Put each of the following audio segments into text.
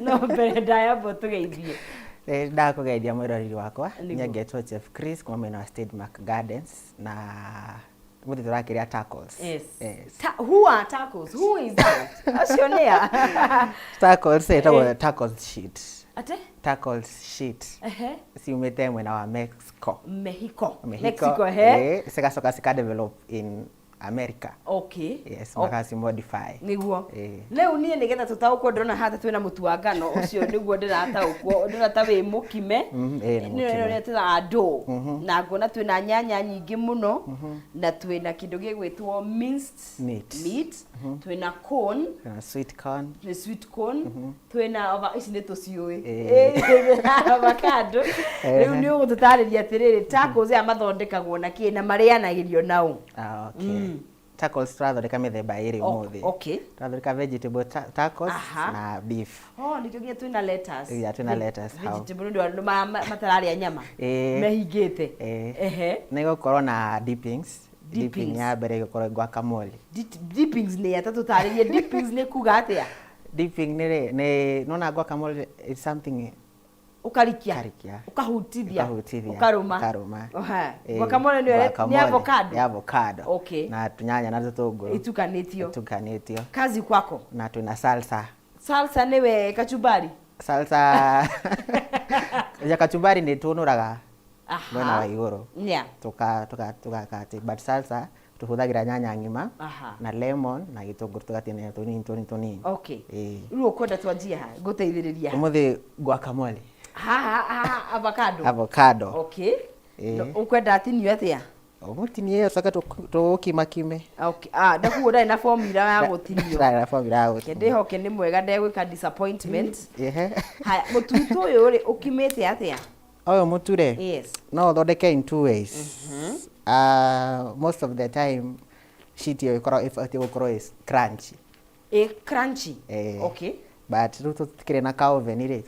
No mbere ndayambo tugeithie. Ndakugeithia mwiroreri wakwa nyengetwo Chef Chris kuma mwena wa State Mark Gardens na muthi turakiria tacos. Yes. Who are tacos? Who is that? Acionea. Tacos tacos sheet. Ate? Tacos sheet. Si umete mwena wa Mexico. Mexico, he? Sikasoka sika develop in America. Okay. Yes, makasi modify. Niguo. Leo nie nigetha tutaukwo ndona hata twina mutu wa ngano ucio niguo ndirataukwo ndona wi mukime. Nĩ tira ando na ngona twina nyanya nyingi muno na twina kindu gigwitwo minced meat. Twina corn, sweet corn. Twina ici nĩ tuciui. Avocado. Rĩu nĩ ũgũtũtarĩria atĩrĩrĩ tacos ya mathondekagwo na kĩ na marĩanagĩrio nao. Okay. Tacos turathondeka mĩthemba ĩrĩ ũmũthĩ. Okay. Turathondeka vegetable tacos na beef. Nĩkĩo nginya twina lettuce. Twina lettuce. Vegetable ndio andũ matararĩa nyama. Mehingĩte. Nĩ gũkorwo na dippings. Dipping ya mbere gũkorwo guacamole. Dippings nĩ atatũtarĩrie dippings nĩ kuga atĩa? Dipping nĩ nona guacamole is something ukarikia ukahutithia ukaruma guacamole ni avocado okay na tunyanya na tutunguru itukanitio kazi kwako na tuna salsa niwe kachumbari ya kachumbari ni tunuraga mwena wa iguru tukakati but salsa tuhuthagira nyanya ngima na lemon na gitunguru tugatinia tunini okay riu ukwenda twanjie guteithiriria umuthi guacamole avocado okay ukwenda atinio atia umutinio saka tukima okay ndakuo ndai na formula ya gutinio ndihoke ni mwega ndegwika disappointment haya mututu uyu ri ukimete atia oyo muture yes no thondeke in two ways most of the time sheet yo ikoro is crunchy okay but tutikire na ka oven ire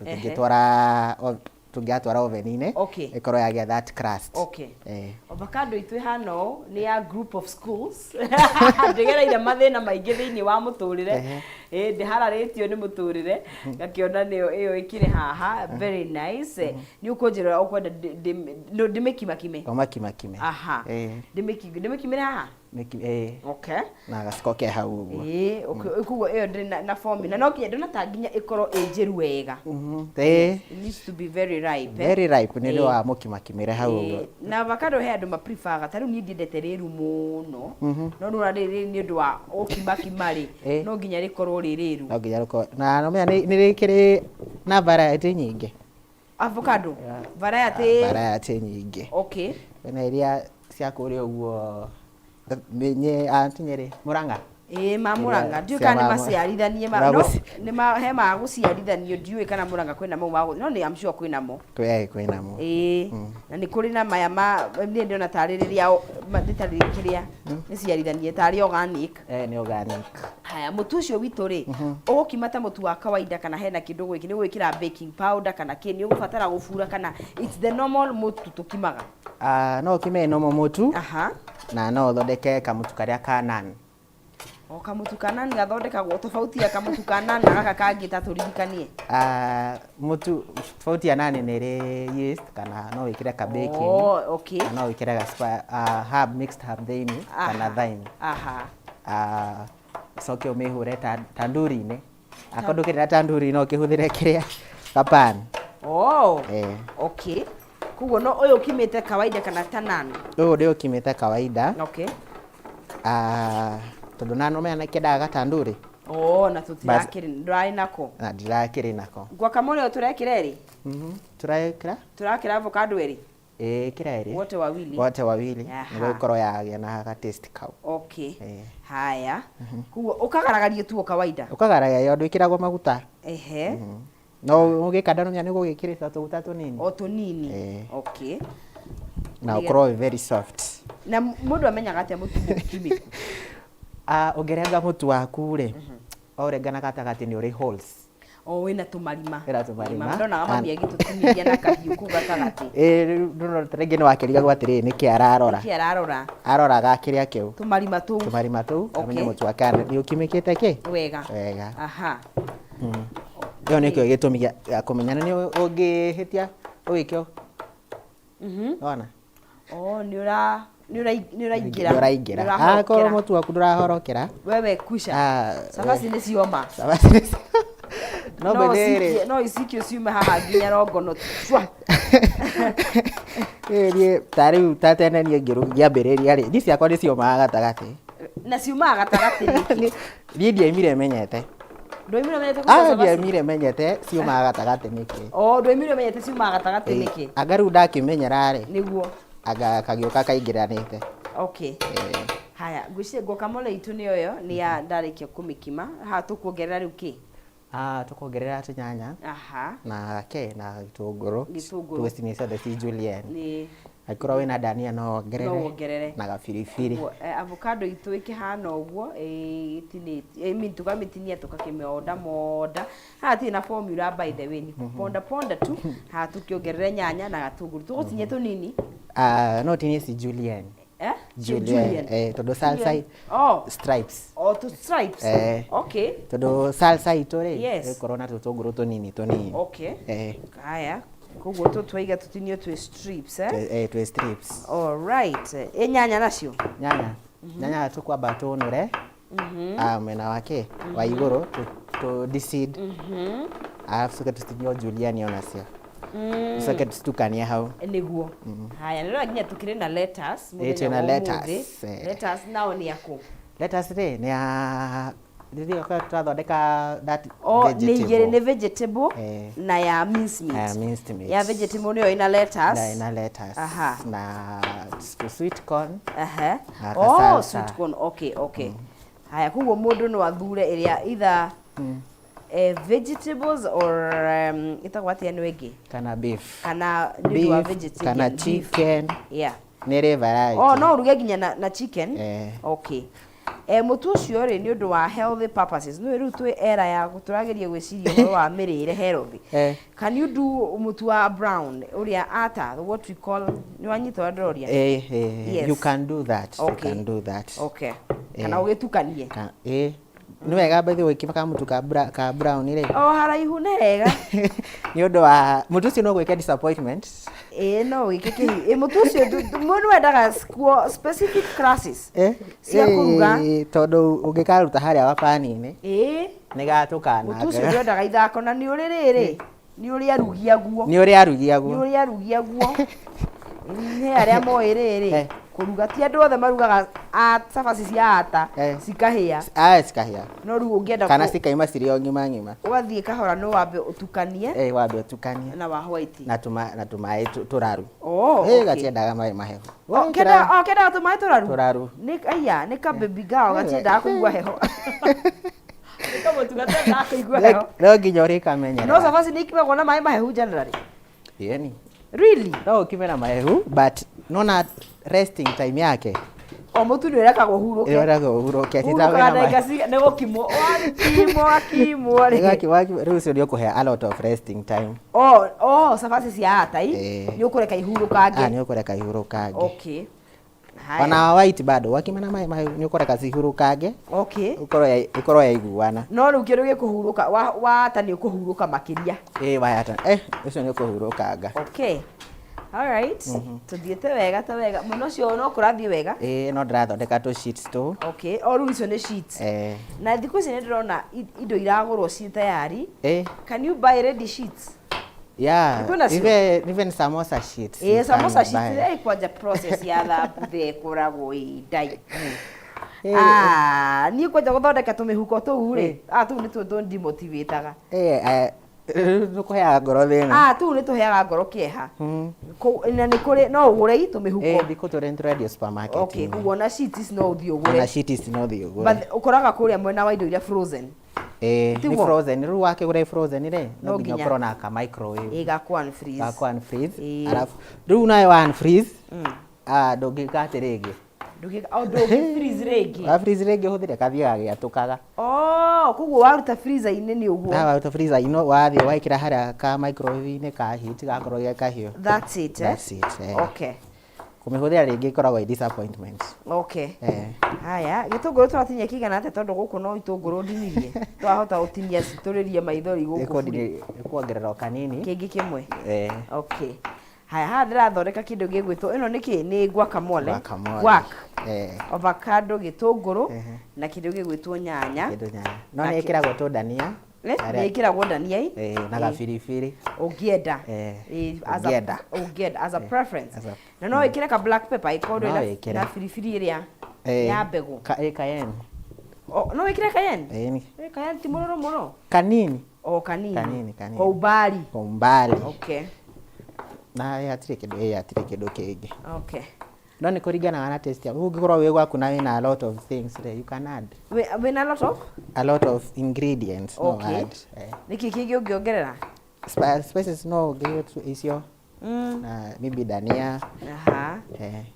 tungiatwara oven ine ikoro ya that crust okay avocado itwe hano ni ya group of schools ndigereire mathina maingi thiini wa muturire ndihararitio ni muturire ngakiona niyo iyo ikire haha very nice ni ukonjira ukwenda ndimekime aha ndimekimira haha okay na gasikoke hau uguo kugo iyo na formula no kinya ndona tanginya ikoro ejeru wega it needs to be very ripe ni wa mukimakimire hau uguo na avocado he andu ma prefer ga taru ni ndendete riru muno no nura riri ni ndu wa ukimakimari no nginya rikoro ririru no nginya riko na no menya ni rikiri na variety nyingi avocado variety nyingi okay na iria cia kuri uguo menye antinyere Muranga Muranga ndiu kana ni maciarithanie no ni he ma guciarithanio ndiu kana Muranga kwina mo no ni am sure kwina mo kwina mo na ni kuri na maya ni ndiona taririria nditaririkiria ni ciarithanie tari organic ni organic haya mutu ucio witu ri ugukimata mutu wa kawaida kana hena kindu gwiki ni gwikira baking powder kana kini ugubatara gufura kana it's the normal mutu tukimaga no kime normal mutu na no thondeke kamutu karia kanan kamutu kanan gathondekagwo tofauti ya kamutu kanan na gaka kangi taturirikanie mutu tofauti ya nani ni yeast kana no wikire ka baking okay no wikire ga mixed herb thini kana thyme soke umehure tanduri ne akondo kire tanduri no kihuthire kiria kapan okay kugo no oyo kimete kawaida kana tanan ndio kimete kawaida okay tondu nano mena kedaga tanduri na tutirakiri ndrai nako na ndirakiri nako guacamole turekira eri turakira avocado eri kira eri wote wawili ndio ikoro ya na ka taste kau okay haya kugo ukagaragaria tu kawaida ukagaraga yondo ikiragwo maguta no ugikanda no nyane gugikirisa tuguta tunini tunini okay na ukoro very soft na mundu amenyaga ate mutu kimiku ongerenga mutu waku ri orengana gatagati ni uri holes wina tumarima ndona mami agitu tumiria na kahiu ku gatagati ndono renge no akiriga gwatiri ni ki ararora gakiria kiu tumarima tu amenye mutu wakana ni ukimikite ki wega aha Yo nikyo gitumi gya kumenyana ni ungihitia wikyo. Ona. Ni uraingira. Akorwo mutu waku ndurahorokera. Wewe kusha. Cabaci ni cioma. No bedere. No isikio ciume haha nginya rongono. Tariu tatenania ngiru giambiriria ri. Ndi ciakwa ni cioma gatagati. Na ciuma gatagati niki. Ni ndiaimire menyete. Ndoimire menyete kuca ndiaimire menyete ciuma gatagati niki. Ndoimire menyete ciuma gatagati niki. Agaru ndakimenyera ri. Niguo. Aga kagioka kaingiranite. Okay. Haya, ngwiciria guacamole itu ni oyo ni ya ndarikia kumikima. Ha tukuongerera riu ki? Tukuongerera tunyanya. Na na gitunguru. Twesini ciothe ci julienne. Ni Aikora wina dania no ongerere na gabiribiri. Avocado itu ikihana uguo tukamitinia tukakimionda monda. Hati na formula by the way ni ponda tu. Ha tukiongerere nyanya na gatunguru. Tugutinye tunini. No tinie si julienne. Julienne. Todo salsa stripes. To stripes. Okay. Todo salsa itore. Yes. Corona tutunguru tunini. Okay. Haya. Kuguo twaiga tutinio twi strips twi strips. All right. Nyanya nacio. Nyanya tukwamba tunure. Mena wake wa iguru to deseed. Alafu tutinio julienne onacio. Saka tutukania hau. Niguo. Haya nero nginya tukire na lettuce. Na lettuce. Lettuce nao ni yako. Lettuce ni ya Ndio kwa twathondeka that vegetable. Ni vegetable na ya minced meat. Ya vegetable niyo ina lettuce. Na lettuce. Na sweet corn. Sweet corn. Okay. Haya kuguo mundu no athure iria either vegetables or itagwati eno egi kana beef kana ni wa vegetarian kana chicken. Nere variety. No uruge ginya na chicken. Okay. Mutu ucio ri ni undu wa healthy purposes no riu twi era ya guturageria gwiciria horo wa mirire healthy. Can you do mutu wa brown uria what we call ni wanyita ndoria? You can do that. Okay. You can do that. Okay. Kana ugitukanie. Ni wega bethe wikimaka mutu ka brown ri. Haraihu nega. Ni undu wa mutu ucio no gwika disappointment. No wikiki mutu ucio mundu wendaga specific classes. Cia kuruga. Tondu ungikaruta haria wa pani-ini. Ni gatukana. Mutu ucio wendaga ithako na ni uri riri. Ni uri arugia guo. Ni uri arugia guo. Ni aria moi riri. Kuruga ti andu othe marugaga cabaci cia ata cikahia. Cikahia. No riu ungienda kana cikaima cirio ngima. Ugathie kahora no wambe utukanie. Wambe utukanie. Na wa white. Na tumai turaru. Gatiendaga mai mahehu. Kenda tumai turaru. Turaru. Ni ka baby girl gatiendaga kuigua heho. Kama tunataka kuigua heho. Leo nginya urikamenyera. No cabaci ni ikimegwo na mai mahehu generally. Ni. Really? No kimena mahehu but nona resting time yake. Mutu ni weka guhuruke. Weka guhuruke. Ni gukimo. Akimo. Riu cio ni ukuhe a lot of resting time. Cabaci cia ata ni ukureka ihurukange. Ni ukureka ihurukange. Okay. Ona white bado wakimena mai ni ukureka cihurukange. Okay. Ikorwo ya iguana. No riu kiru gikuhuruka wa ata ni ukuhuruka makiria. Wayata. Ucio ni ukuhurukanga. Okay. All right. Tuthiete wega muno cio no kurathie wega. No ndirathondeka tu sheets tu. Okay. Riu icio ni sheets. Na thiku ici ni ndirona indo iragurwo ci tayari. Can you buy ready sheets? Even samosa sheets. Samosa sheets kwanja process ya thabu the kuragwo idai. Ni kwanja guthondeka tumihuko tu ri. Tu ni tu ndimotivateaga. Nukuheaga ngoro thina. Tu ni tuheaga ngoro kieha. Na ni kuri no ugure tumihuko. Thiku turendio supermarket. Okay, kuona sheets no uthii ugure. Na sheets no uthii ugure. But ukoraga kuria mwena wa indo iria frozen. Ni frozen. Riu wake gure frozen ri. No nginya ukorwo na ka microwave. Gakwa unfreeze. Gakwa unfreeze. Alafu riu nayo unfreeze. Ndungika ringi. Freeze regi. Freeze regi huthire kathiaga giatukaga. Kuguo waruta freezer-ini ni uguo. Waruta freezer-ini wathie waikira haria ka microwave-ini ka heat gakorwo ge kahio. That's it. That's it. Okay. Kumihuthira ringi ikoragwo i disappointment. Okay. Haya, gitunguru turatinya kigana ate tondu guku no itunguru ndinirie. Twahota utinia cituririe maithori guku. Ikuongerera kanini. Kingi kimwe. Okay. Haya, haha ndirathondeka kindu gigwitwo ino niki ni guacamole. Guac. Avocado, gitunguru na kindu gigwitwo nyanya. No ni ikiragwo tu dania. Ni ikiragwo dania na gabiribiri. Ugienda. As a preference. Na no ikire ka black pepper ikondo na biribiri iria ya mbegu. Cayenne. No ikire cayenne? Cayenne ti muno. Kanini. Kanini. Kwa umbali. Okay. Na yatire kindu kingi. Okay. No ni kuringana na taste yaku. Ungikorwo wi gwaku na wina a lot of things there you can add. Wina a lot of ingredients. Okay. No add. Niki kingi ungiongerera? Spices no give icio. Na maybe dania.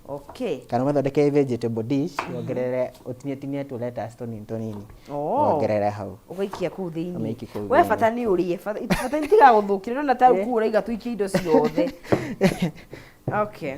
Okay. Kana uthondeke vegetable dish, ongerere utinie tu lettuce tonini. Ongerere hau. Ugaikia kuu thiini. We bata ni urie. Bata ntiga guthukire na ta ku uraiga tuikie indo ciothe. Okay.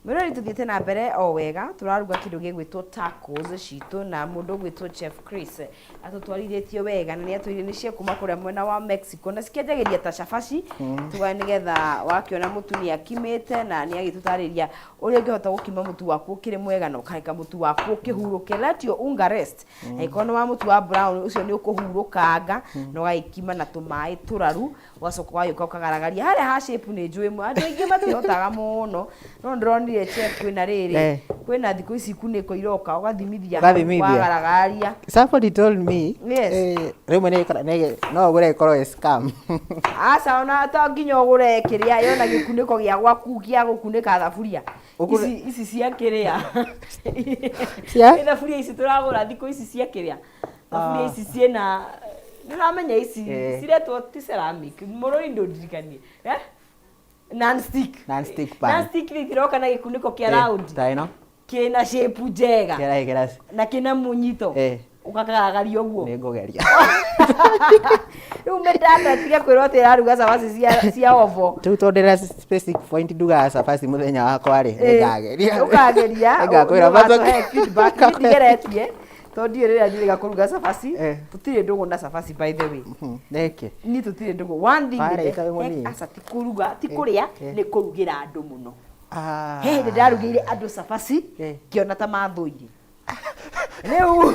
Murori tuthiete na mbere o wega turaruga kindu gigwitwo tacos citu na mundu gwitwo Chef Chris atutwarithitie wega na ni atwire ni cia kuma kuria mwena wa Mexico na cikenjagiria ta shafashi tuga nigetha wakiona mutu ni akimite na ni agitutariria uria ngihota gukima mutu waku ukire mwega na ukareka mutu waku ukihuruke let your unga rest ikono wa mutu wa brown ucio ni ukuhurukanga no gaikima na tumai turaru wacoka wayuka ukagaragaria haria ha shape ni njui mwe andu ingi matihotaga no ndronire chef kwina riri kwina thiku ici kuniko iroka ugathimithia wagaragaria. Somebody told me rimwe no gure ikorwo scam. Asa ona ta nginya ugure kiria yona gikuniko gia gwaku gia gukunika thaburia ici cia kiria thaburia ici turagura thiku ici cia kiria thaburia ici ciena ndiramenya ici ciretwo ti ceramic murori ndundirikanie non-stick pan. Non-stick ni tiroka na gikuniko kia round. Taino. Kina shape njega. Kera. Na kina munyito. Ukakagaria uguo. Ni ngugeria. Umedata tiga kwirwo tira ruga cabaci cia ovo. Tu tondera specific point nduga cabaci muthenya wakwa ri ngageria. Ukageria. Ngakwira bato feedback ndigeretie. Tondi rira ndiriga kuruga cabaci tutire ndugu na cabaci by the way. Neke. Ni tutire ndugu one thing asa ti kuruga ti kuria ni kurugira andu muno. He ndarugire andu cabaci kiona ta mathuiri. Leo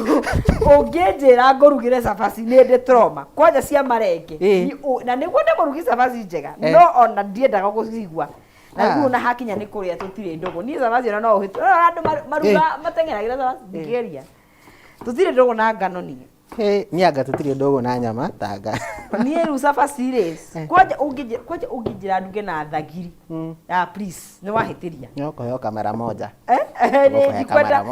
ungenjira ngurugire cabaci ni ndi trauma kwanja cia marenge na niguo ndikurugi cabaci njega no ona ndiendaga gucigua na rĩu na hakinya nĩ kũrĩa tutire ndugu ni cabaci ona no ũhĩtũ andu maruga mateng'eragira cabaci ndigeria tutire ndugu na ngano ni nianga tutire ndugu na nyama tanga ni rĩu cabaci rĩ kwanja ũngĩnjĩra nduge na thagiri please nĩ wahĩtĩria nyokoyoka mara moja ni ndikwenda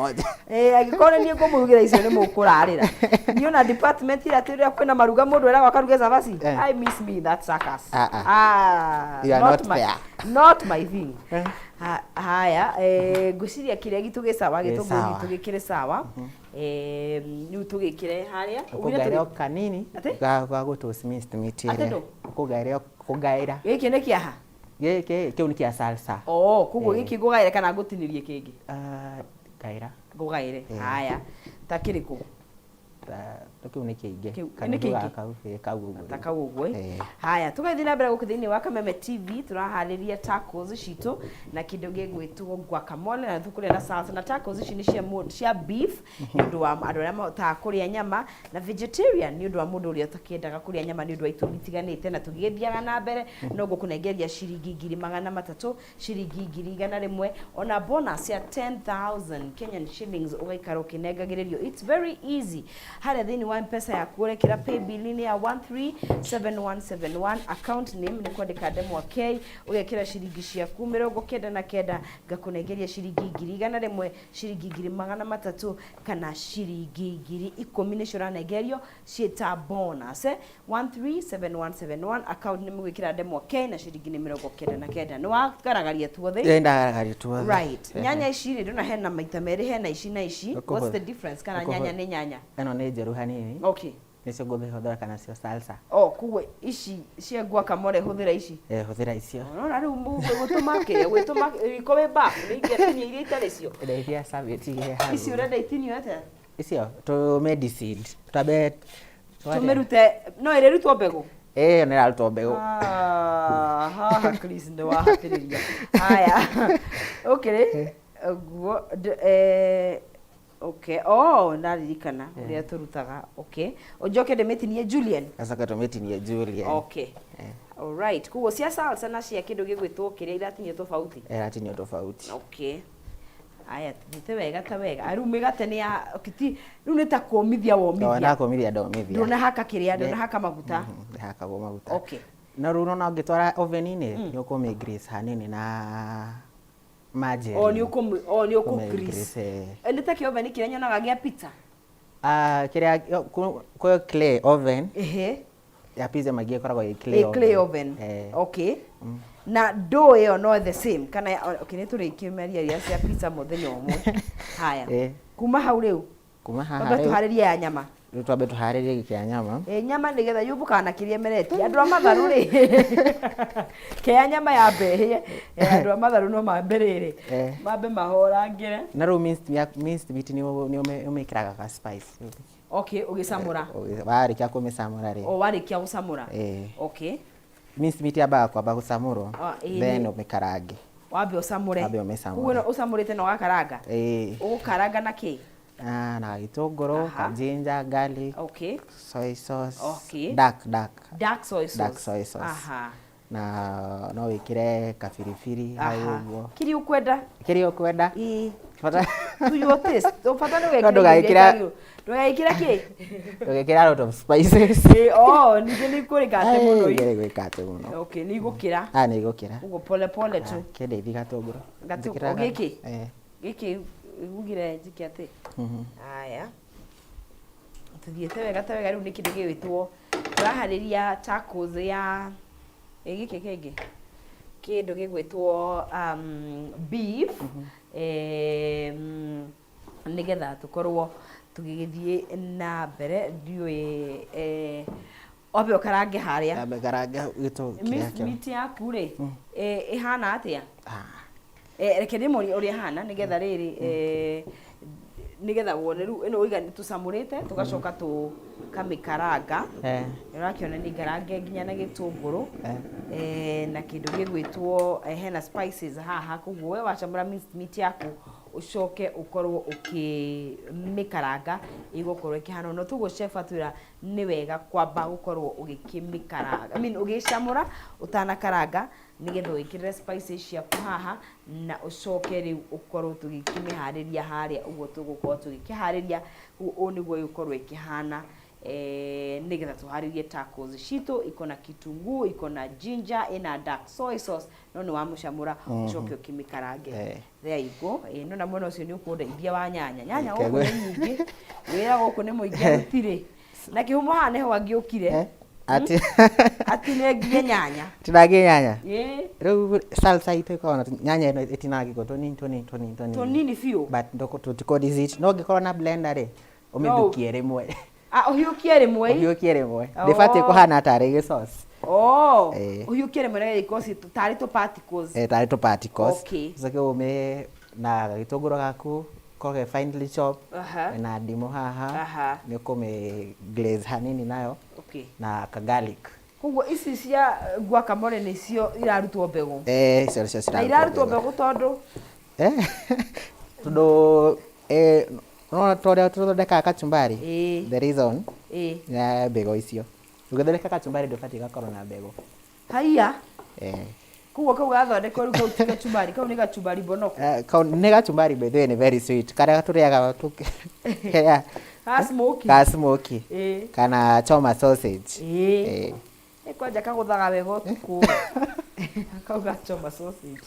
agĩkorwo ni ngũmũrugĩra icio nĩ mũkũrarĩra ni ona department ĩrĩa tĩrĩa kwĩna maruga mũndũ era wakaruge cabaci I miss me that circus not my thing. Haya ngũciria kĩrĩa gitu gĩcawa gĩtũngũri tũgĩkĩre sawa niu tũgĩkĩre haria ũgaire kanini ga toast minced meat ĩrĩa ũgaire gĩkĩ nĩ kĩaha kĩu nĩ kĩa salsa koguo gĩkĩ ngũgaire kana ngũtinĩrie kĩngĩ gaira ngũgaire haya ta kĩrĩkũ kĩu nĩ kĩingĩ kau ũguo haya tũgathie na mbere gũkũ thĩinĩ wa Kameme TV tũraharĩria tacos citũ na kĩndũ gĩgwĩtwo guacamole na tũkũrĩa na salsa na tacos ici nĩ cia beef nĩ ũndũ wa andũ arĩa mahotaga kũrĩa nyama na vegetarian nĩ ũndũ wa mũndũ ũrĩa ũtakĩendaga kũrĩa nyama nĩ ũndũ wa itũmi itiganĩte na tũgĩthiaga na mbere no ngũkũnengeria ciringi 300 ciringi 100 ona bonus ya 10,000 Kenyan shillings ũgaikara ũkĩnengagĩrĩrio. It's very easy haria thĩinĩ wa mpesa yaku ũrekĩra pay bill -inĩ ya 137171 account name nĩ kwandĩka Ndemwa K ũgekĩra ciringi ciaku 99 ngakũnengeria ciringi 100 ciringi 300 kana ciringi 10,000 nĩcio ũranengerio ciĩta bonus 137171 account name ũgekĩra Ndemwa K na ciringi nĩ 99 nĩ wagaragaria tuothe ndagaragaria tuothe right nyanya ici rĩ ndona hena maita merĩ hena ici na ici what's the difference kana nyanya nĩ nyanya eno nĩ njeru hanini okay Nicio ngũthĩhũthĩra kana cio salsa. Kuguo ici cia guacamole hũthĩra ici. Hũthĩra icio. Na rĩu gwĩtũma riko wĩ bafu nĩ ingĩtinia iria itarĩ cio. Iria savage iria haha. Ici ũrenda itinio atĩa? Icio medicine. Twabe tũmĩrute no ĩrĩrutwo mbegũ. Nĩ ĩrarutwo mbegũ. Haha Chris nĩ wahatĩrĩria. Haya. Okay. Guo okay. Ndaririkana ũrĩa tũrutaga. Okay. Ũnjoke ndĩmĩtinie julienne. Acoka tũmĩtinie julienne. Okay. All right. Kuguo cia salsa na cia kĩndũ gĩgwĩtwo kĩrĩa iratinio tofauti. Iratinio tofauti. Okay. Aya tũthite wega ta wega. Rĩu mĩgate nĩ ya rĩu nĩ ta kũmithia womithia. Na kũmithia ndomithia. Ndũnahaka kĩrĩa, ndũnahaka maguta. Ndahakagwo maguta. Okay. Na rĩu no ũngĩtwara oven-inĩ nĩ ũkũmĩ grease hanini na maji. Nĩ ũkũ grease. Nĩ ta oven kĩrĩa nyonaga gĩa pizza. Kĩrĩa kwa clay oven. Ya pizza magia koragwo ĩ clay oven. Okay. Na dough ĩyo no the same kana nĩ tũrĩkĩmeria iria cia pizza mũthenya ũmwe. Haya. Kuma hau rĩu. Kuma haha rĩu. Tũharĩrie ya nyama. Rĩu twambe tũharĩrie gĩkĩ ya nyama. Nyama nĩgetha yumbukaga na kĩrĩa mereti. Andũ a matharũ rĩ. Kĩa nyama ya mbehie. Andũ a matharũ no mambe rĩrĩ. Mambe mahorangĩre. Na rĩu minced meat nĩ ũmĩkĩraga ka spice. Okay, ũgĩcamũra. Warĩkia kũmĩcamũra rĩ. Warĩkia gũcamũra. Okay. Minced meat yambaga kwamba gũcamũrwo. Then ũmĩkarange. Wambe ũcamũre. Wambe ũmĩcamũre. Kuguo ũcamũrĩte na ũgakaranga. Ũgũkaranga na kĩ? Na gĩtũngũrũ, ginger, garlic. Okay. Soy sauce. Okay. Dark soy sauce. Dark soy sauce. Na no wĩkĩre kabiribiri hau ũguo. Kĩrĩa ũkwenda. To your taste. Ũbata nĩ ndũgekĩra kĩ? Ndũgekĩra a lot of spices. Ningĩ nĩ ikũrĩkate mũno. Nĩigũkĩrate mũno. Okay, nĩ igũkĩra. Nĩ igũkĩra. Ũguo pole pole tu. Kĩndeithia gatũngũrũ. Gĩkĩ ugire njike atĩ. Haya. Tuthiĩte wega ta wega rĩu nĩ kĩndũ gĩgwĩtwo tũraharĩria tacos ya gĩkĩ kĩngĩ. Kĩndũ gĩgwĩtwo beef. Nĩgetha tũkorwo tũgĩgĩthiĩ na mbere ndiũĩ obe ũkarange harĩa. Ambe karange gĩtũ meat yaku rĩ ĩhana atĩa? Reke ndĩmorie ũrĩa hana nĩgetha rĩrĩ nĩgetha wone rĩu ĩno ũiga tũcamũrĩte tũgacoka tũkamĩkaranga. Ũrakĩona nĩ ngarange nginya na gĩtũngũrũ na kĩndũ gĩgwĩtwo hena spices haha. Koguo we wacamũra meat yaku ucoke ukorwo ukimĩkaranga igũkorwo ikihana no tugo chef atwira ni wega kwamba gukorwo ugikimikaranga ugicamura utanakaranga nigetha wikirire spices ciaku haha na ucoke riu ukorwo tugikimihariria haria uguo tugukorwo tugikihariria u niguo yukorwo ikihana nigetha tuharirie tacos citu ikona kitunguu ikona ginger ina dark soy sauce no ni wamucamura ucoke ukimikarange there you go no na mwana ucio ni ukundeithia wa nyanya goko ni nyingi wira goko ni muingi rutire na kihumo ha neho angiukire ati negie nyanya tinage nyanya riu salsa itekona nyanya ino itinage go tonini fiu but ndoko tutikodisit no gikorwo na blender ri umithukie rimwe uhiukie rimwe ndibati kuhana tari sauce uhiukie rimwe na gikosi tari to particles tari to particles zake ume na gitunguru gaku koge finely chop na ndimo haha ni kume glaze hanini nayo na ka garlic koguo ici cia guacamole nicio irarutwo mbegu cio cirarutwo irarutwo mbegu tondu no toria tuthondeka kachumbari the reason ya mbegu icio ugathondeka kachumbari ndubati gakorwo na mbegu haiya koguo kau gathondekwo riu kau ti kachumbari kau ni kachumbari bonoko kau ni kachumbari by the way ni very sweet karia turiaga ka smoky kana choma sausage kwanja kaguthaga wega utuku akauga choma sausage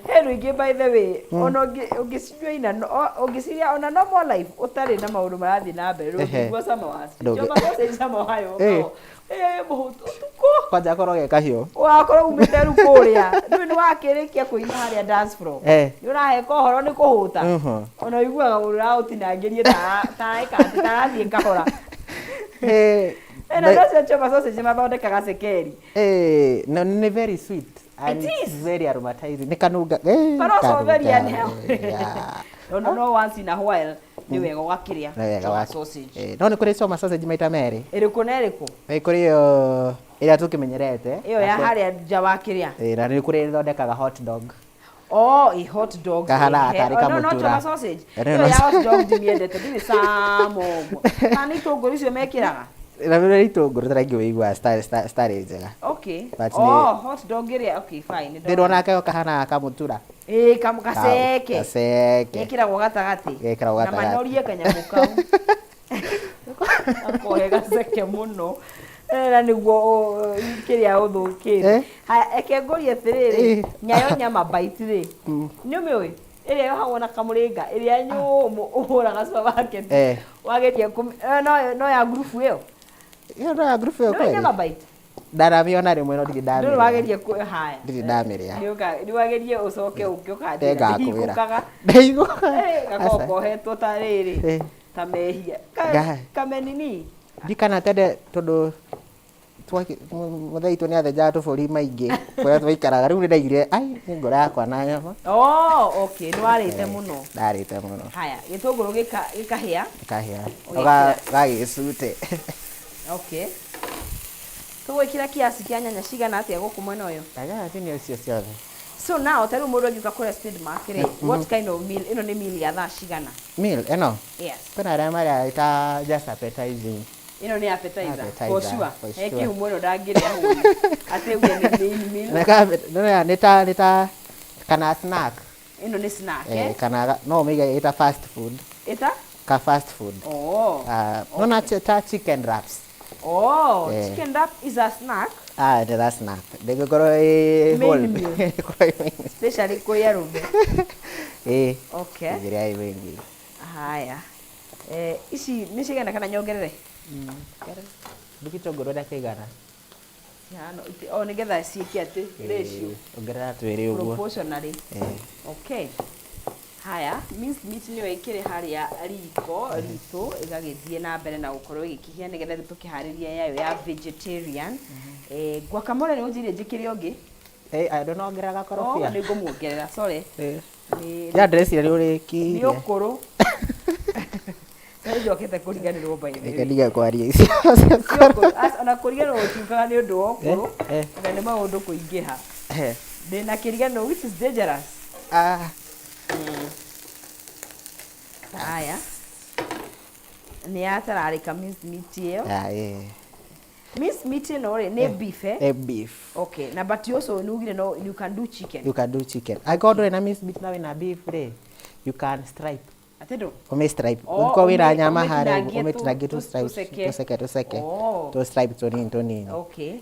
hero ingi by the way ono ungicinywa ina ungiciria ona normal life utari na maundu marathi na mbere rugwa sama wasi choma sausage sama hayo muhutu utuku kwanja koroge kahio wakorwo umite ru kuria ndu ni wakirikia kuina haria dance floor ni uraheka horo ni kuhuta ona iguaga urautinangirie ta eka tarathie kahora Na ndio choma sausage mathondekaga cekeri. No, ni very sweet. And It is very aromatizing. Ni kanuga. But also very unhealthy. No, once in a while ni wega wakiria choma sausage. No, ni kuri choma sausage maita meri. Iriku na iriku? Kuri yo ira tukimenyerete. Iyo ya haria nja wakiria. Na ni kuri thondekaga hot dog. Oh, a hot dog. Kahana atari kama no choma sausage. Iyo ya hot dog ndimiendete ndiri samo. Nani tunguru icio mekiraga? Na vile itunguru tarangi uigua star njega. Okay. But hot dog iria okay fine. Ndiro nake kahana kamutura. Kaseke. Kaseke. Gekiragwo gatagati. Gekiragwo gatagati. Na manorie kanyamu kau. Akohe gaseke muno. Na niguo kiria uthukire. Haya eke ngorie atiriri. Nyayo nyama bite ri. Ni umiwi? Iria hao na kamuringa. Iria nyumu uhuraga supermarket. Wageria no ya group iyo. Iyo no ya group iyo kweli. Nyama bite. Ndarabiona rimwe no ndigidamira. Ndio wageria ku haya. Ndigidamiria. Ni wageria ucoke ukioka ndira. Ndeiguka. Gakoko hetwo tariri. Tamehia. Kamenini. Ndikana tende tondu muthaitu ni athenjaga tuburi maingi kuria twaikaraga riu ni ndaigire ai ni ngora yakwa na nyama. Okay, ni warite muno. Ndarite muno. Haya, gitunguru gikahia. Gagicute. Okay. Tuwekira kiasi kia nyanya cigana atia guku mwena uyu? Nyanya ni cio ciothe. So now tell mundu angika kura speed market. What kind of meal? Ino ni meal ya thaa cigana? Meal eno? Yes. Kuna aria maria ita just appetizing. Ino ni appetizer. For sure. Eki humono ndagiria huyu. Ate uye ni meal. No nita kana snack. Ino ni snack kana no mega ita fast food. Ita? Ka fast food. No na chicken wraps. Chicken wrap is a snack. That's a snack. They go whole. Especially kwa yarube. Okay. Ngiria wengi. Haya. Ici ni cigana kana nyongerere? Bikitongoro ndakigana. Yano nigetha ciiki ati ratio. Ongerera twiri uguo. Proportionally. Okay. Haya, minced meat ni wekire haria riko ritu igagithie na mbere na gukorwo igikihia nigetha tukihariria yayo ya vegetarian. Guacamole ni unjire njikire ongi? I don't know ngeraga korofia. Ni ngumuongerera, sorry. Ya dress ile uri ki. Ni ukuru. Nĩ njokete kũriganĩrwo by the way. Ndiga kwaria icio. Ona kũriganĩrwo gũtiukaga nĩ ũndũ wa ũkũrũ. Na nĩ maũndũ kũingĩha. Ndĩna kĩriganĩro which is dangerous. Haya. Nĩ atararĩka minced meat ĩyo. Minced meat ĩno nĩ beef beef. Okay. Na but you also nugire no you can do chicken. You can do chicken. I got na minced meat na wina beef re. You can stripe. Atendo? Ome stripe. Uko wira nyama hare umetinagi tu stripe. Tuseke. To stripe toni. Okay.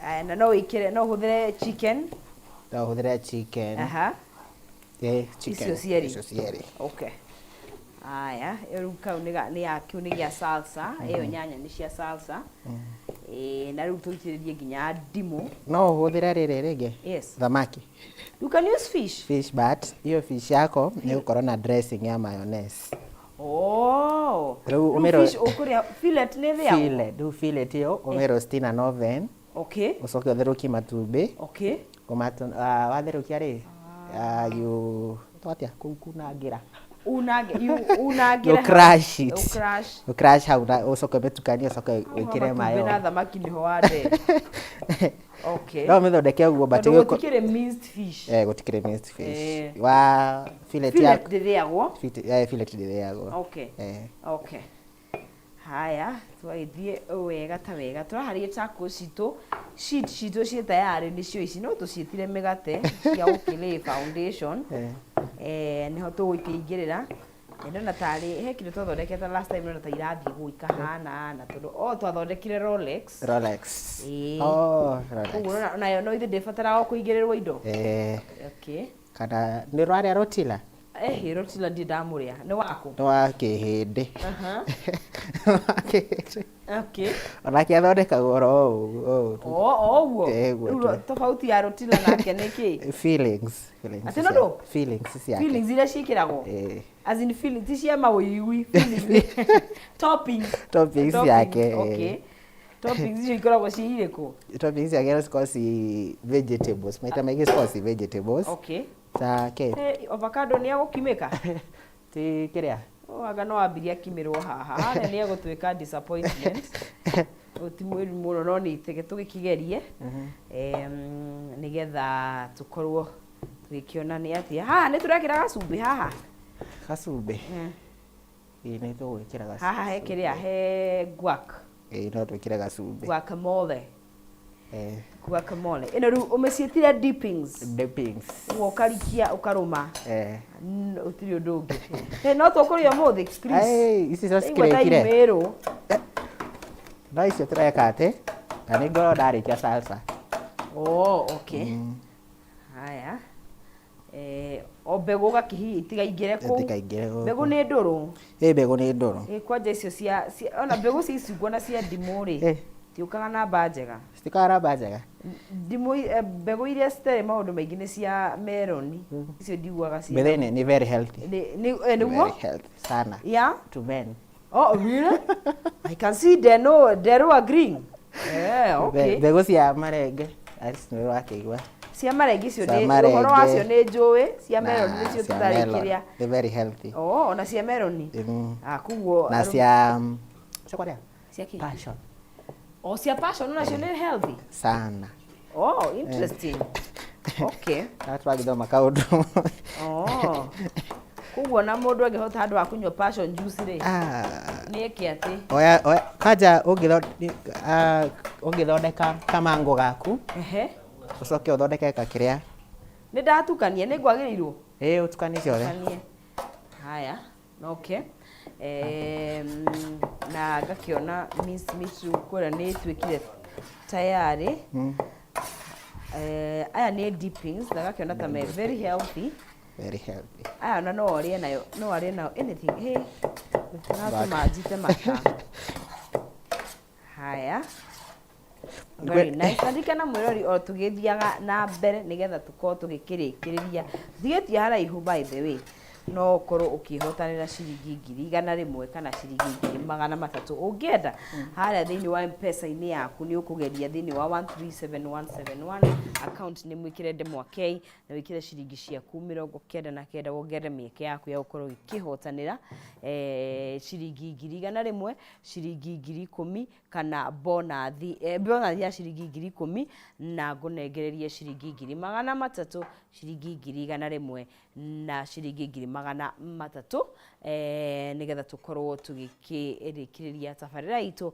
Na no ikire no huthere chicken. No huthere chicken. Chicken. Icio cieri. Okay. Aya, rĩu kau nĩ yakĩu nĩ gĩa salsa, ĩyo nyanya nĩ cia salsa. Na rĩu tũitĩrĩrie nginya ndimũ. No ũhũthĩre rĩrĩ rĩngĩ? Yes. Thamaki. You can use fish. Fish, but hiyo fish yako nĩ gũkorwo na dressing ya mayonnaise. Rĩu fish ũkũrĩa fillet nĩ thĩagwo? Fillet, rĩu fillet ĩyo ũmĩrosti na oven. Okay. Ũcoke ũtherũkie matumbĩ. Okay. Watherũkia rĩ, twatia kunangira. You crush it. You crush how ucoke betukania ucoke wikire mayo. Bena thamaki ni hoade. Okay. No methondeke uguo but gutikire minced fish. Gutikire minced fish. Wa fillet ya ndiriagwo. Fillet ndiriagwo. Okay. Okay. Haya, twaithie wega ta wega. Turaharie taco sheet citu tayari nicio ici no tuciitire migate cia ukile foundation. Niho tugũkĩingĩrĩra. Ndona tarĩ he kĩndũ twathondekete last time no ta irathiĩ gũikahana na tondũ twathondekire Rolex. Rolex. Rolex. Ũguo nayo no ithe ndĩbataraga kũingĩrĩrwo indo. Okay. Kana nĩ rwarĩa rotila? Rotila ndamũrĩa. Nĩ waku? Nĩ wa kĩhĩndĩ. Okay. Ona kĩathondekagwo oro ũguo. Ũguo. Tofauti ya rotila nake nĩ kĩ? Feelings. Ati no ndo? Feelings ciake. Feelings iria ciĩkĩragwo. As in feelings cia mawĩigui. Feelings. Toppings yake. Okay. Toppings hizo ikoragwo ciirĩkũ? Toppings yake no cikorwo vegetables. Maita maingĩ cikoragwo vegetables. Okay. Ta ke. Avocado nĩ agũkimĩka? Ti kĩrĩa? Anga no ambirie akimĩrwo haha. Nĩ egũtuĩka disappointment. Ti mwĩru mũno no nĩ tege tũgĩkigerie. Nĩgetha tũkorwo tũgĩkĩona nĩ atĩa. Haha nĩ tũrekĩra gacumbĩ haha. Gacumbĩ. Nĩ tũgwĩkĩra gacumbĩ. Haha he kĩrĩa he guac. No twĩkĩre gacumbĩ. Guacamole. Guacamole. Ĩno rĩu ũmĩciĩtire dippings. Ũkarikia ũkarũma. Ũtirĩ ũndũ ũngĩ. No tũkũrĩa ũmũthĩ, Chris. Ici cio cikĩrĩkire. No icio tũreka atĩ, na nĩ ngorwo ndarĩkia salsa. Okay. Haya. O mbegũ gakĩhihi itigaingĩre kũu. Mbegũ nĩ ndũrũ. Mbegũ nĩ ndũrũ. Kwanja icio cia ona mbegũ cia icungwa na cia ndimũ rĩ. Tiũkaga na mba njega. Citikaga na mba njega. Ndimũ mbegũ iria citarĩ maũndũ maingĩ nĩ cia meloni. Icio ndiuaga cia. Mbegũ nĩ very healthy. Nĩguo? Very healthy sana. Yeah? To men. Oh, really? I can see Dero agreeing. Okay. Mbegũ cia marenge. Alice nĩ wakĩigua. Cia marenge icio nĩ ũhoro wacio nĩ njũĩ. Cia meloni nĩcio tũtarĩ kĩrĩa. They're very healthy. Ona cia meloni. Kuguo. Na cia kwaria? Cia kĩ? Passion. Cia passion nacio nĩ healthy. Sana. Interesting. Okay. Twagithoma kaũndũ. Kuguo na mũndũ angĩhota handũ ha kũnyua passion juice rĩ. Nĩ eke atĩ. Oya kanja ũngĩthondeka kamango gaku. Ucoke uthondeke kakĩrĩa. Nĩ ndatukania nĩ gwagĩrĩirwo. Ũtukanie ciothe. Haya. Okay. Na ngakĩona minced meat kũrĩa nĩ twĩkire tayari. Aya nĩ dippings na ngakĩona ta me very healthy. Very healthy. Aya no arĩe nayo anything. Hey. Tunatũmanjite mata. Haya. Very nice. Andikana mwĩrori o tũgĩthiaga na mbere nĩgetha tũkorwo tũgĩkĩrĩkĩrĩria. Thigĩtie haraihu by the way. No ũkorwo ũkĩhotanĩra ciringi 100 kana ciringi 300 ũngĩenda harĩa thĩinĩ wa M-Pesa-inĩ yaku nĩ ũkũgeria thĩinĩ wa 137171 account nĩ mwĩkĩre ndemwa K na wĩkĩre ciringi ciaku 99 wongerere mĩeke yaku ya gũkorwo ũkĩhotanĩra ciringi 100 ciringi 10,000 kana bonathi ya ciringi 10,000 na ngũnengererie ciringi 300 ciringi 100 na ciringi 300 nĩgetha tũkorwo tũgĩkĩrĩkĩrĩria tabarĩra itũ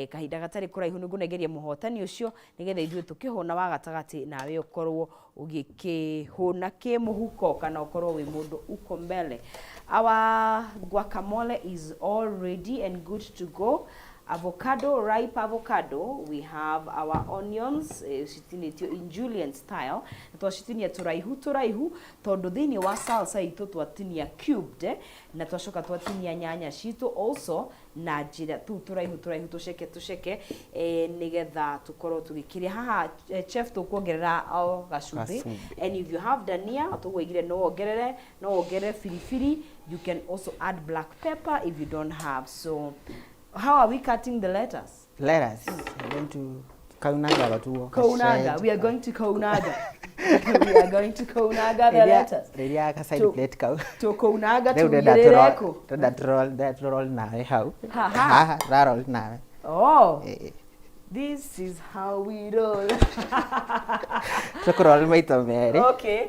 kahinda gatarĩ kũraihu nĩ ngũnengeria mũhotani ũcio nĩgetha ithuĩ tũkĩhũna wa gatagatĩ nawe ũkorwo ũgĩkĩhũna kĩmũhuko kana ũkorwo wĩ mũndũ uko mbele. Our guacamole is all ready and good to go. Avocado, ripe avocado. We have our onions, citinĩtio in Julian style. Twacitinia tũraihu tondũ thĩinĩ wa salsa itũ twatinia cubed na twacoka twatinia nyanya citũ also na njĩra tu tũraihu tũceke nĩgetha tũkorwo tũgĩkĩrĩa haha chef tũkuongerera gacumbĩ. And if you have dania tũgũigire no wongerere firifiri. You can also add black pepper if you don't have. So how are we cutting the lettuce? Lettuce. We're going to kaunaga batuo. We are going to kaunaga. We are going to kaunaga the lettuce. Redia ka side plate kau. To kaunaga to yereko. That roll nawe how. Ha roll nawe. This is how we roll. To roll maito mere. Okay.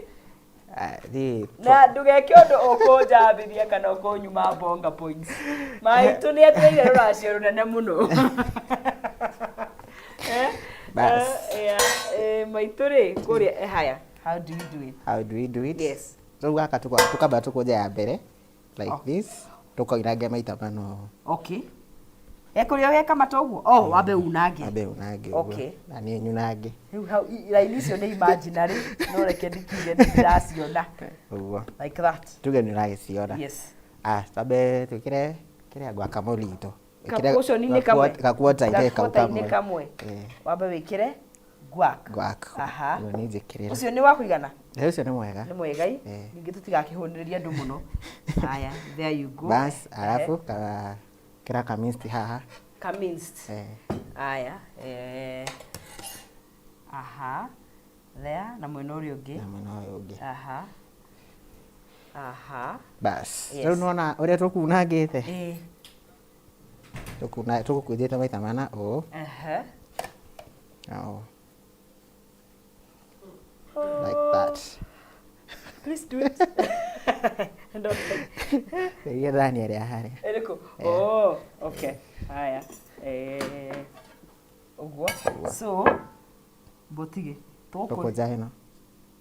Na ndugeke ũndũ ũkũnjambithia kana ũkũnyuma bonga points. Maitũ nĩ ateire rũracio rũnene mũno. Maitũ rĩ kũrĩa haya. How do we do it? Yes. Rĩu gaka tukamba tukũnja ya mbere like this. Tukoirange maita mano. Okay. Kũrĩa weka matoguo? Wambe unange. Okay. Na niĩ nyunange. Rĩu raini icio nĩ imaginary no reke ndikire ndiraciona. Ũguo. Like that. Tuge nĩ ũragĩciona. Yes. Tambe twĩkĩre kĩrĩa guacamole itũ. Kakuoco-inĩ kamwe. Kakuota-inĩ kamwe. Wambe wĩkĩre guac. Aha. Nĩ njĩkĩrĩra. Ũcio nĩ wa kũigana? Ũcio nĩ mwega. Nĩ mwega ĩ. Ningĩ tũtigakĩhũnĩrĩria andũ mũno. Haya, there you go. Bas, alafu Kira kaminced haha. Kaminced. Aya. Aha. There na mwena uria ungi. Na mwena uria ungi. Aha. Aha. Bas. Rĩu nona uria tukunangite. Tukukujite maita mana o. Oh. Like that. Please do it. Don't Ria dhani ya hari. Eriko. Oh, okay. Haya. Ogwa. So, botige. Toko jahino.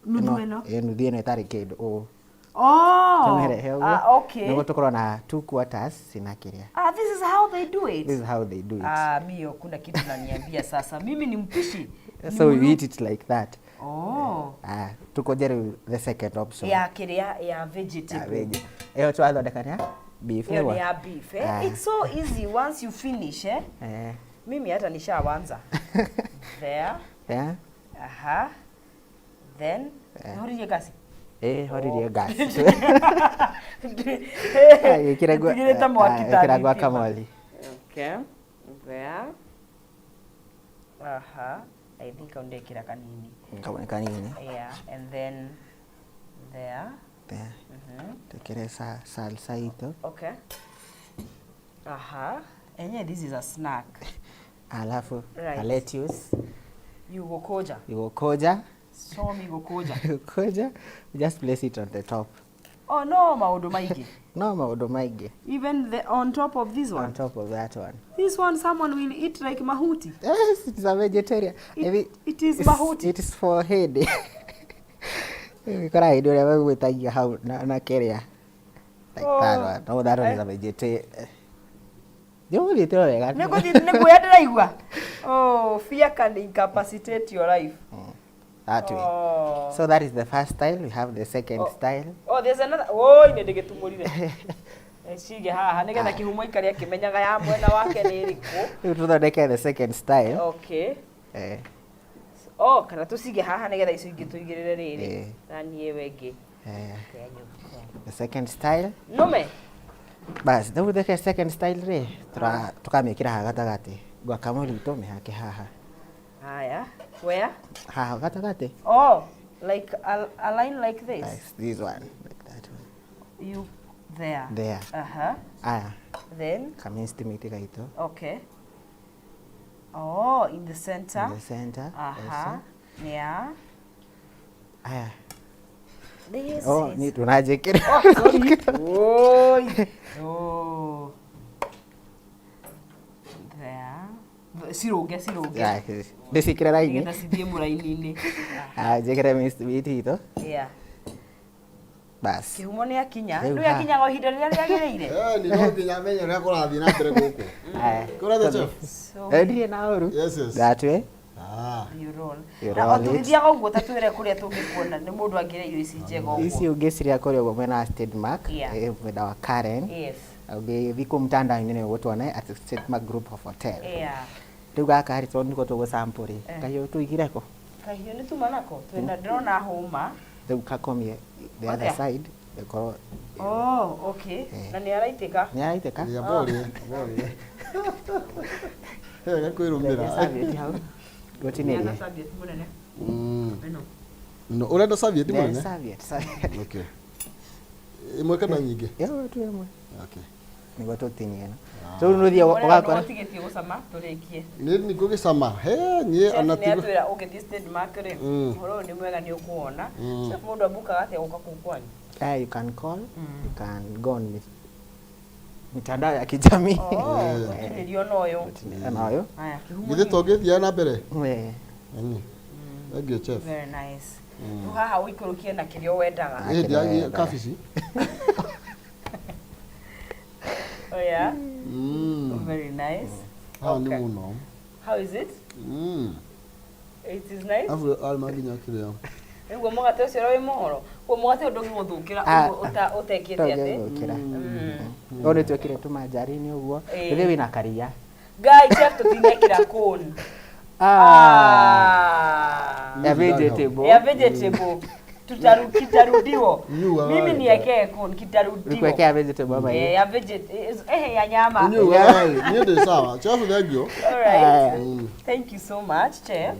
Nudueno. Nudu eno itari kindu o. Oh. Okay. Niguo tukorwo na 2 quarters sinakiria. This is how they do it. This is how they do it. Mio kuna kitu naniambia sasa. Mimi ni mpishi. So we eat it like that. Oh. Tuko jeru the second option. Ya kiria ya vegetable. Eyo twathondekania beef. Eyo ni ya beef. It's so easy once you finish Mimi hata nishaanza. There. Yeah. Aha. Then horirie gasi. Horirie gasi. Kira guacamole. Okay. There. Aha. I think I'll make it kanini. Yeah, and then there. There. Tekere salsa ito. Okay. Aha. And yeah, this is a snack. Alafu a lettuce. You go koja. So me go koja. Koja. Just place it on the top. Oh no, maudo maigi. No, maudo maigi. Even on top of this one? On top of that one. This one someone will eat like mahuti? Yes, it's a vegetarian. It is mahuti. It is for head. Kora ido ya wewe utagia how na keria. Like that one. No, that one is a vegetarian. Yo ni tero wega. Nego ya ndiraigua. Oh, fear can incapacitate your life. That way. So that is the first style. We have the second style. Oh, there's another. Oh, ine ndegetumurire. Sige haha nigetha kihumo ikaria kimenyaga ya mwena wake ni iriku. Tuthondeke the second style. Okay. Kana tusige haha nigetha icio ingi tuigirire riri. Na nie wengi. The second style. Nome. Bas, the second style re. Tukamekira haha gatagati. Guacamole ito mehake haha. Haya. Where? Haha gatagati. Oh, like a line like this. Yes, this one, like that one. You there. There. Then kaminced meat ito. Okay. Oh, in the center. In the center. Yeah. This is. Ni tunajekira. Sorry. Oh. There. Siroge. Yeah. Desikira raini. Ngeta sidie muraini-ini. Jekira meat ito. Yeah. Bas. Kihumo ni akinya. Ndu yakinya go hinda riria riagirire. Ni no kinya menyo ria kurathi na mbere guku. Kura chef. Ndire na oru. Yes. That way. You roll. Na otugithia go guo tatuire kuria tungikuona ni mundu angire irio ici njega uguo. Ici ungiciria kuria uguo mwena State Mark. Mwena wa Karen. Yes. Thiko mtandao-ini ni gutwona at State Mark Group of Hotel. Yeah. Riu gaka hari tondu niko tugucampuri. Kahiu tuigireko. Kahiu ni tumanako. Twina ndrona homa. Riu kakomie the other side. Oh, okay. Na ni araitika. Ya bori. Gakwirumira. Gotineri. Ni serviette munene. No, urenda serviette munene? Serviette. Okay. Imwe kana nyingi? Yo, tu imwe. Okay. Nigo tutinie no. Tu nuthia ugakora. Tigetie gucama turikie. Ni gugicama. Nye anatigo. Ni atwira ugethi State Mark ri. Horo ni mwega ni ukuona. Chef mundu abuka gati uka kukwanyu. You can call. You can go on mitandao ya kijamii. Ndio noyo. Noyo. Haya, kihumo. Githe togethia na mbere. Thank you, chef. Very nice. Haha uikurukie na kirio wendaga. Dia kafici. Oh yeah. Very nice. How ni muno. How is it? It is nice. Afu almaginya kirio. Ego mogate ucio ro imoro. Ko mogate undu ngimuthukira utekete ate. Ore twekire tumanjari-ini uguo. Ri wina karia. Guy chef tutinekira cone. Ya vegetable. Ya vegetable. kitarudiwa. Mimi niwekee corn kitarudiwa. Nikuwekea vegetable mama. Ya ya nyama. Ndio sawa. Chef Dagio. All right. Thank you so much, Chef.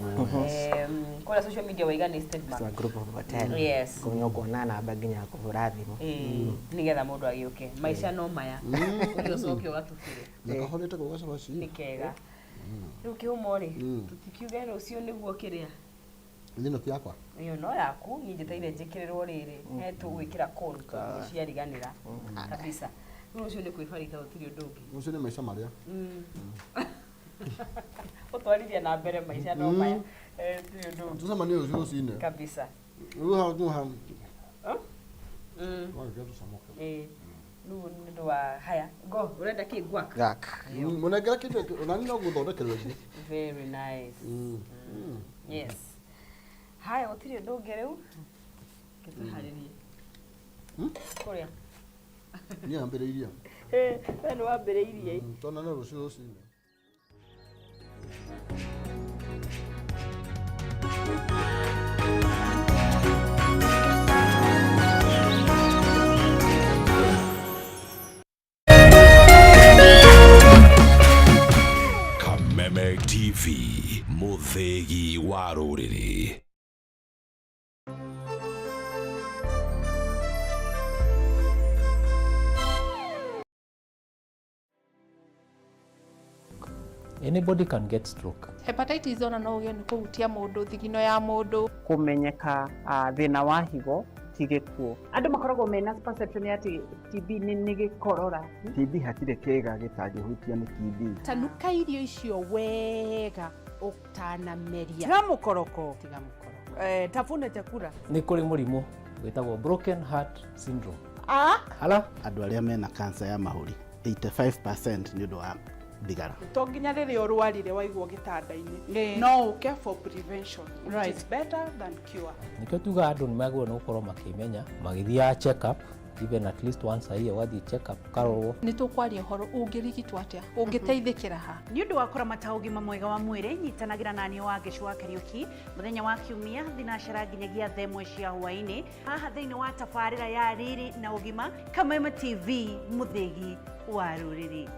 Kwa social media waigani statement. So a group of 10. Yes. Kunyogona na baginya kuhurathi. Nigetha mundu agioke. Maisha no maya. Uri ucoke ugatubire. Nakahorete kugaca baci. Nikega. Riu kiumori tutikiuge rucio niguo kiria. Ndino kiakwa. Iyo no yaku nyinjiteire njikirirwo riri. He tugwikira corn ciariganira kabisa. Riu ucio ni kwibarita utiri undu ungi. Ucio ni maisha maria. Utwarithia na mbere maisha no maya. Tusema ni ucio ucine. Kabisa. Riu ha tu ha. Nu ndo wa haya go urenda ki guak munengera kitu nani no guthondekerwa iki very nice yes haya utiri ndunge riu kitu haririe kuria ni ambiriiria we no ambiriirie tona no rucio ucine Kameme TV, muthegi wa ruriri. Anybody can get stroke. Hepatitis ona no uge ni kuhutia mundu thigino ya mundu. Kumenyeka thina wa higo tigikuo. Andu makoragwo mena perception ati TB ni gikorora. TB hatire kega gitagihutia ni TB. Tanuka irio icio wega utanameria. Tiga mukoroko. Tafuna chakula. Ni kuri murimu witagwo broken heart syndrome. Hala andu aria mena cancer ya mahuri 85% ni undu wa thigara. To nginya riri urwarire waigwo gitanda-ini no uke for prevention, right, is better than cure. Nikio tuga andu ni magwo no korwo makimenya magithia check up even at least once a year wathi check up karorwo ni tukwaria horo ungirigitwa atia ungiteithikira ha ni undu wa kuramata ugima mwega wa mwiri nyitanagira nani wa Gicua Kariuki muthenya wa kiumia thinashara nginyagia themwe cia hwaini haha thiini wa tabarira ya riri na ugima Kameme TV muthegi wa ruriri.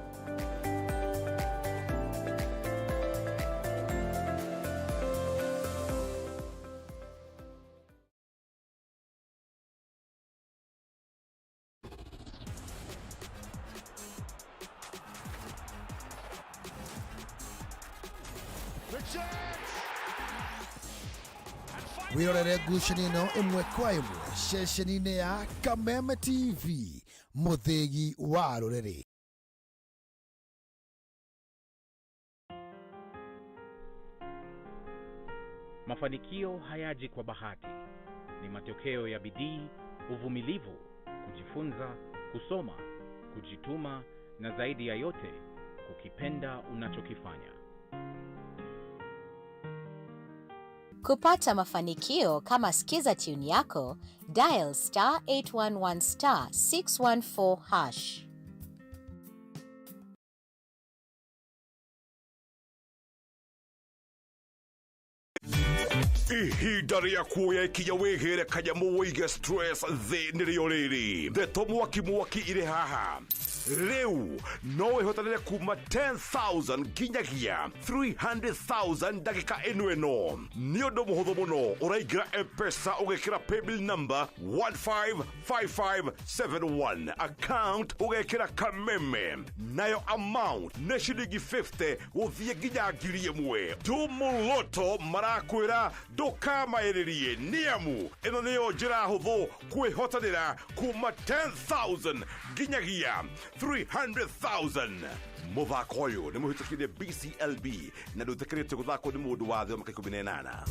Wirorere ngucanio ino imwe kwa imwe ceceni-inĩ ya Kameme TV muthegi wa ruriri. Mafanikio hayaji kwa bahati, ni matokeo ya bidii, uvumilivu, kujifunza, kusoma, kujituma na zaidi ya yote kukipenda unachokifanya. Kupata mafanikio kama skiza tune yako, dial *811 *614#. Ihinda rĩa kuoya ikinya wĩgĩre kanyamu wĩige stress thĩ nĩrĩo rĩrĩ. Ndeto mwaki irĩ haha. Rĩu no wĩhotanĩre kuma 10,000 nginyagia 300,000 ndagĩka ĩno. Nĩ ũndũ mũhũthũ mũno, ũraingĩra M-Pesa ũgekĩra paybill number 155571, account ũgekĩra Kameme, nayo amount nĩ ciringi 50 gũthiĩ nginya 1,000. Tumuloto marakwĩra ndũkamaĩrĩrie nĩamu ĩno nĩyo njĩra hũthũ kwĩhotanĩra kuma 10,000 nginyagia 300,000. Muthako ũyũ nĩ mũhĩtũkĩire BCLB na ndũtĩkĩrĩtio gũthakwo nĩ mũndũ wa thĩ wa mĩaka 18.